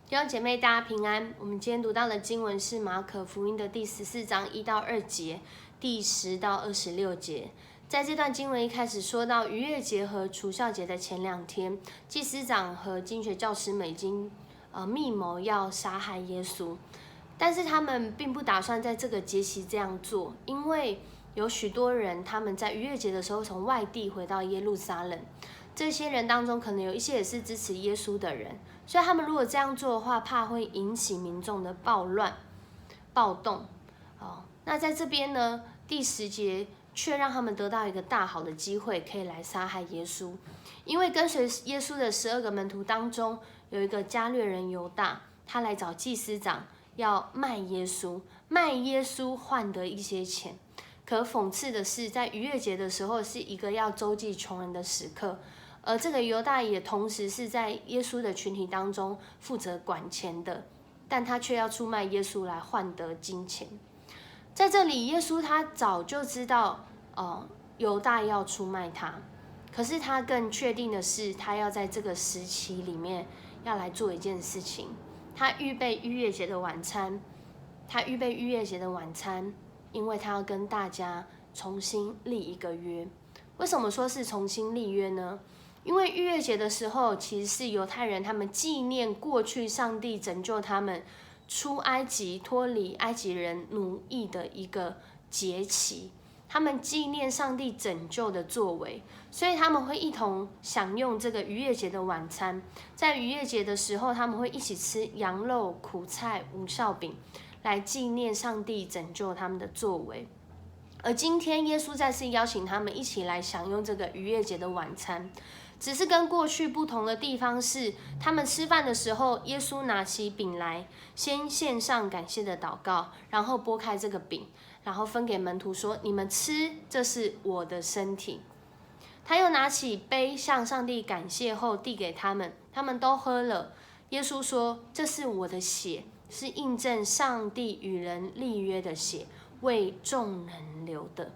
弟兄姐妹，大家平安。我们今天读到的经文是马可福音的第14章1到2节，第10到26节。在这段经文一开始说到逾越节和除酵节的前2天，祭司长和经学教师们已经密谋要杀害耶稣，但是他们并不打算在这个节期这样做，因为有许多人他们在逾越节的时候从外地回到耶路撒冷。这些人当中，可能有一些也是支持耶稣的人，所以他们如果这样做的话，怕会引起民众的暴乱、暴动。那在这边呢，第10节却让他们得到一个大好的机会，可以来杀害耶稣。因为跟随耶稣的12个门徒当中，有一个加略人犹大，他来找祭司长要卖耶稣换得一些钱。可讽刺的是，在逾越节的时候，是一个要周济穷人的时刻。而这个犹大也同时是在耶稣的群体当中负责管钱的，但他却要出卖耶稣来换得金钱。在这里，耶稣他早就知道，犹大要出卖他，可是他更确定的是，他要在这个时期里面要来做一件事情。他预备逾越节的晚餐，因为他要跟大家重新立一个约。为什么说是重新立约呢？因为逾越节的时候，其实是犹太人他们纪念过去上帝拯救他们出埃及、脱离埃及人奴役的一个节期，他们纪念上帝拯救的作为，所以他们会一同享用这个逾越节的晚餐。在逾越节的时候，他们会一起吃羊肉、苦菜、无酵饼，来纪念上帝拯救他们的作为。而今天，耶稣再次邀请他们一起来享用这个逾越节的晚餐。只是跟过去不同的地方是，他们吃饭的时候，耶稣拿起饼来，先献上感谢的祷告，然后拨开这个饼，然后分给门徒说：“你们吃，这是我的身体。”他又拿起杯，向上帝感谢后递给他们，他们都喝了。耶稣说：“这是我的血，是印证上帝与人立约的血，为众人流的。”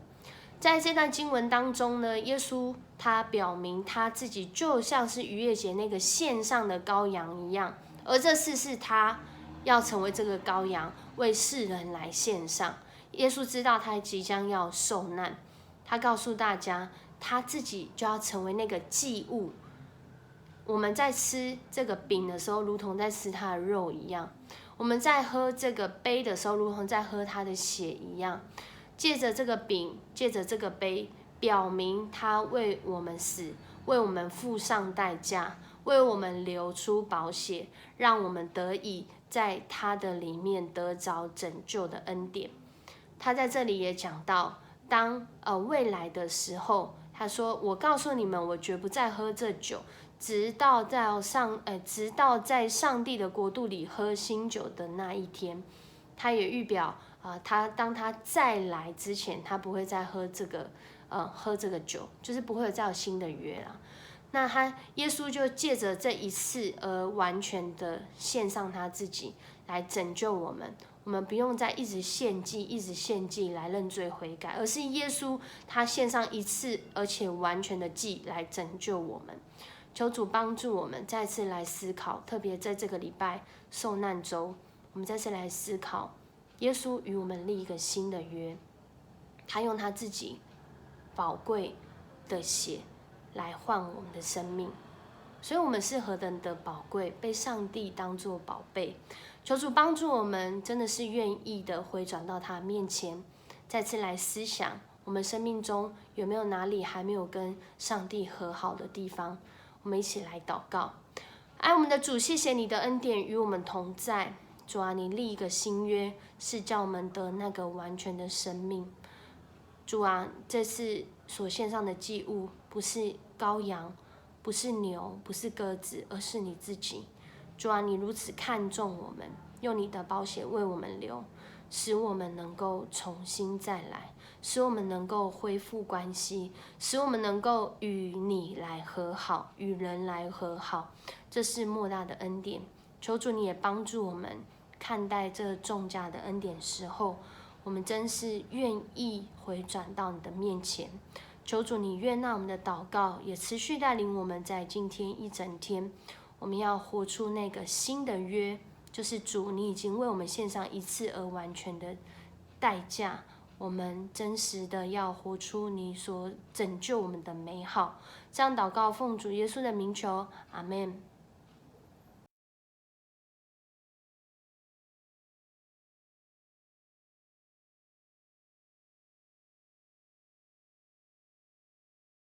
在这段经文当中呢，耶稣他表明他自己就像是逾越节那个献上的羔羊一样，而这次是他要成为这个羔羊，为世人来献上。耶稣知道他即将要受难，他告诉大家，他自己就要成为那个祭物。我们在吃这个饼的时候，如同在吃他的肉一样；我们在喝这个杯的时候，如同在喝他的血一样。借着这个饼，借着这个杯，表明他为我们死，为我们付上代价，为我们流出宝血，让我们得以在他的里面得着拯救的恩典。他在这里也讲到，当未来的时候，他说：“我告诉你们，我绝不再喝这酒，直到在上帝的国度里喝新酒的那一天。”他也预表当他再来之前，他不会再喝这个酒，就是不会有再有新的约啦。那耶稣就借着这一次而完全的献上他自己来拯救我们。我们不用再一直献祭来认罪悔改，而是耶稣他献上一次而且完全的祭来拯救我们。求主帮助我们再次来思考，特别在这个礼拜受难周，我们再次来思考，耶稣与我们立一个新的约，他用他自己宝贵的血来换我们的生命，所以我们是何等的宝贵，被上帝当作宝贝。求主帮助我们，真的是愿意的回转到他面前，再次来思想我们生命中有没有哪里还没有跟上帝和好的地方。我们一起来祷告。爱我们的主，谢谢你的恩典与我们同在。主啊，你立一个新约，是叫我们得那个完全的生命。主啊，这次所献上的祭物，不是羔羊，不是牛，不是鸽子，而是你自己。主啊，你如此看重我们，用你的宝血为我们流，使我们能够重新再来，使我们能够恢复关系，使我们能够与你来和好，与人来和好。这是莫大的恩典。求主你也帮助我们看待这重价的恩典时候，我们真是愿意回转到你的面前。求主你悦纳我们的祷告，也持续带领我们在今天一整天，我们要活出那个新的约，就是主，你已经为我们献上一次而完全的代价。我们真实的要活出你所拯救我们的美好。这样祷告，奉主耶稣的名求，阿们。